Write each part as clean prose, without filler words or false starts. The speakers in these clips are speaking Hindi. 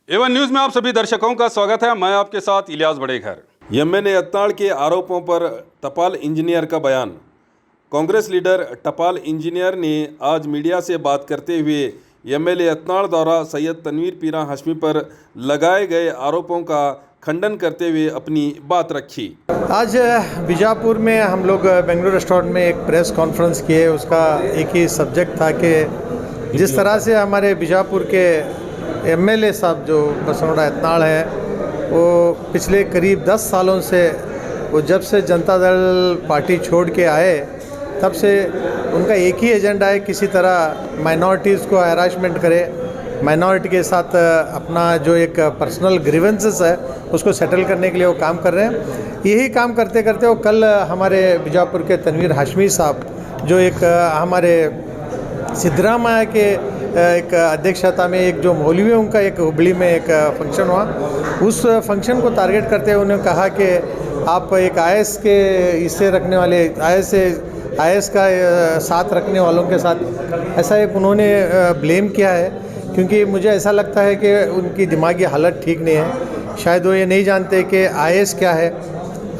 एवन न्यूज में आप सभी दर्शकों का स्वागत है। मैं आपके साथ इलियास बड़ेघर। एमएलए यत्नाल के आरोपों पर टपाल इंजीनियर का बयान। कांग्रेस लीडर टपाल इंजीनियर ने आज मीडिया से बात करते हुए एमएलए यत्नाल द्वारा सैयद तनवीर पीरा हाशमी पर लगाए गए आरोपों का खंडन करते हुए अपनी बात रखी। आज बीजापुर में हम लोग बेंगलुरु रेस्टोरेंट में एक प्रेस कॉन्फ्रेंस किए। उसका एक ही सब्जेक्ट था कि जिस तरह से हमारे बीजापुर के एमएलए साहब जो बसवराज यत्नाल हैं, वो पिछले करीब 10 सालों से, वो जब से जनता दल पार्टी छोड़ के आए तब से उनका एक ही एजेंडा है, किसी तरह माइनॉरिटीज़ को हैरासमेंट करे, माइनॉरिटी के साथ अपना जो एक पर्सनल ग्रीवेंसेस है उसको सेटल करने के लिए वो काम कर रहे हैं। यही काम करते करते वो कल हमारे बीजापुर के तनवीर हाशमी साहब, जो एक हमारे सिद्धरामैया के एक अध्यक्षता में एक जो मौलवी उनका एक हुबली में एक फंक्शन हुआ, उस फंक्शन को टारगेट करते हुए उन्होंने कहा कि आप एक आईएएस के हिस्से रखने वाले, आईएएस का साथ रखने वालों के साथ ऐसा एक उन्होंने ब्लेम किया है। क्योंकि मुझे ऐसा लगता है कि उनकी दिमागी हालत ठीक नहीं है। शायद वो ये नहीं जानते कि आईएएस क्या है,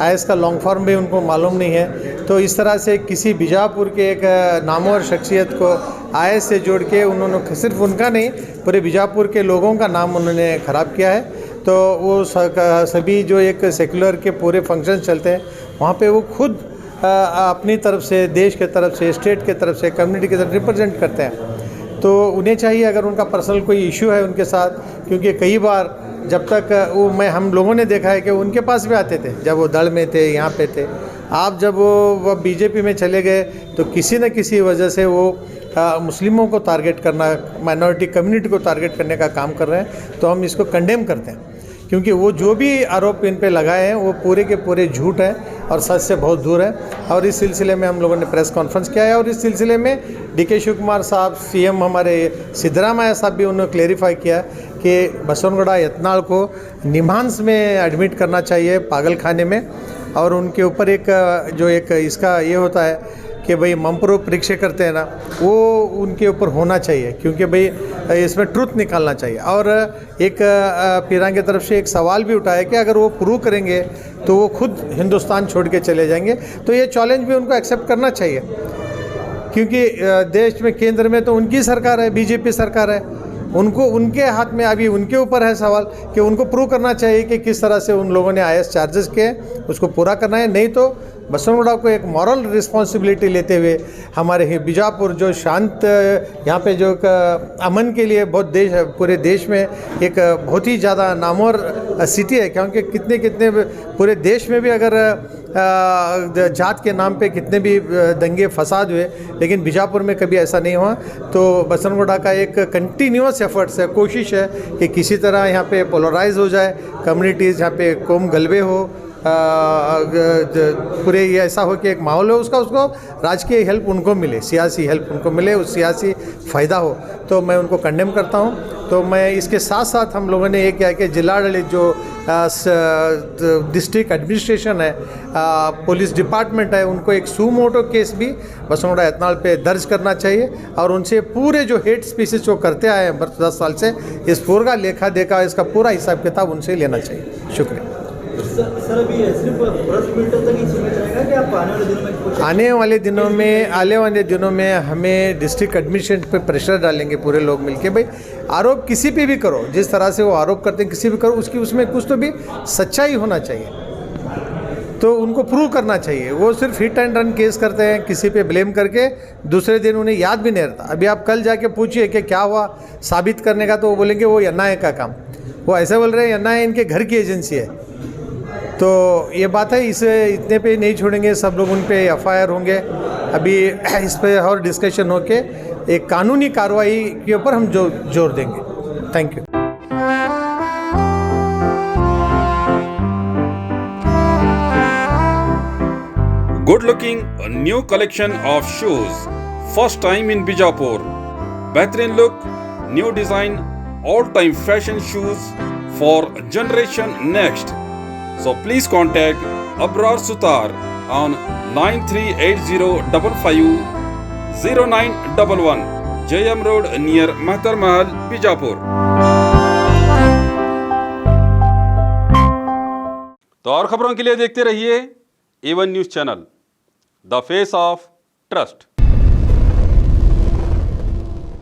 आईएएस का लॉन्ग फॉर्म भी उनको मालूम नहीं है। तो इस तरह से किसी बीजापुर के एक नामवर शख्सियत को आईएएस से जोड़ के उन्होंने सिर्फ उनका नहीं, पूरे बीजापुर के लोगों का नाम उन्होंने ख़राब किया है। तो वो सभी जो एक सेकुलर के पूरे फंक्शन चलते हैं वहाँ पे वो खुद अपनी तरफ से, देश के तरफ से, स्टेट के तरफ से, कम्युनिटी की तरफ रिप्रेजेंट करते हैं। तो उन्हें चाहिए, अगर उनका पर्सनल कोई इशू है उनके साथ, क्योंकि कई बार जब तक वो हम लोगों ने देखा है कि उनके पास भी आते थे जब वो दल में थे, यहाँ पे थे। आप जब वो बीजेपी में चले गए तो किसी न किसी वजह से वो मुस्लिमों को टारगेट करना, माइनॉरिटी कम्युनिटी को टारगेट करने का काम कर रहे हैं। तो हम इसको कंडेम करते हैं, क्योंकि वो जो भी आरोप इन पे लगाए हैं वो पूरे के पूरे झूठ हैं और सच से बहुत दूर है। और इस सिलसिले में हम लोगों ने प्रेस कॉन्फ्रेंस किया है और इस सिलसिले में डीके शिव कुमार साहब, सीएम हमारे सिद्धरामैया साहब भी उन्होंने क्लेरिफाई किया कि बसवराज यत्नाल को निम्हांस में एडमिट करना चाहिए, पागल खाने में। और उनके ऊपर एक जो एक इसका ये होता है कि भाई मंपरो परीक्षा करते हैं ना, वो उनके ऊपर होना चाहिए, क्योंकि भाई इसमें ट्रुथ निकालना चाहिए। और एक पीरा की तरफ से एक सवाल भी उठाया कि अगर वो प्रूव करेंगे तो वो खुद हिंदुस्तान छोड़ के चले जाएंगे। तो ये चैलेंज भी उनको एक्सेप्ट करना चाहिए, क्योंकि देश में केंद्र में तो उनकी सरकार है, बीजेपी सरकार है। उनको, उनके हाथ में, अभी उनके ऊपर है सवाल कि उनको प्रूव करना चाहिए कि किस तरह से उन लोगों ने आईएएस चार्जेस किए, उसको पूरा करना है। नहीं तो बसवराज को एक मॉरल रिस्पॉन्सिबिलिटी लेते हुए हमारे बीजापुर जो शांत, यहाँ पे जो अमन के लिए बहुत देश, पूरे देश में एक बहुत ही ज़्यादा नामवर सिटी है, क्योंकि कितने कितने पूरे देश में भी अगर जात के नाम पे कितने भी दंगे फसाद हुए, लेकिन बीजापुर में कभी ऐसा नहीं हुआ। तो बसवराज का एक कंटिन्यूअस एफर्ट्स है, कोशिश है कि किसी तरह यहाँ पे पोलराइज हो जाए कम्युनिटीज़, यहाँ पे कौम गलबे हो, पूरे ये ऐसा हो कि एक माहौल हो उसको राजकीय हेल्प उनको मिले, सियासी हेल्प उनको मिले, उस सियासी फ़ायदा हो। तो मैं उनको कंडेम करता हूँ। तो मैं इसके साथ साथ हम लोगों ने ये किया कि जिला जो डिस्ट्रिक्ट एडमिनिस्ट्रेशन है, पुलिस डिपार्टमेंट है, उनको एक सुमोटो केस भी बसवराज यत्नाल पे दर्ज करना चाहिए और उनसे पूरे जो हेट स्पीचेस जो करते आए हैं 10 साल से, इस पूरा लेखा देखा, इसका पूरा हिसाब किताब उनसे लेना चाहिए। शुक्रिया। सर, अभी सिर्फ 10 मिनट तक ही सीमित रहेगा कि आप आने वाले दिनों में हमें डिस्ट्रिक्ट एडमिनिस्ट्रेशन पे प्रेशर डालेंगे पूरे लोग मिलके। भाई आरोप किसी पे भी करो, जिस तरह से वो आरोप करते हैं किसी भी करो, उसकी उसमें कुछ तो भी सच्चाई होना चाहिए, तो उनको प्रूव करना चाहिए। वो सिर्फ हिट एंड रन केस करते हैं, किसी पे ब्लेम करके दूसरे दिन उन्हें याद भी नहीं रहता। अभी आप कल जाके पूछिए कि क्या हुआ साबित करने का, तो वो बोलेंगे वो एनआईए का काम। वो ऐसे बोल रहे हैं एनआईए इनके घर की एजेंसी है। तो ये बात है, इसे इतने पे नहीं छोड़ेंगे, सब लोग उन पे एफआईआर होंगे। अभी इस पे और डिस्कशन होके एक कानूनी कार्रवाई के ऊपर हम जोर देंगे। Thank you. Good looking a new collection of shoes, first time in Bijapur. बेहतरीन look, new design, all time fashion shoes for generation next. So please contact Abrar Sutar on 9380550911 JM Road near Mahtar Mahal, Bijapur. तो और खबरों के लिए देखते रहिए A1 news channel, the face of trust.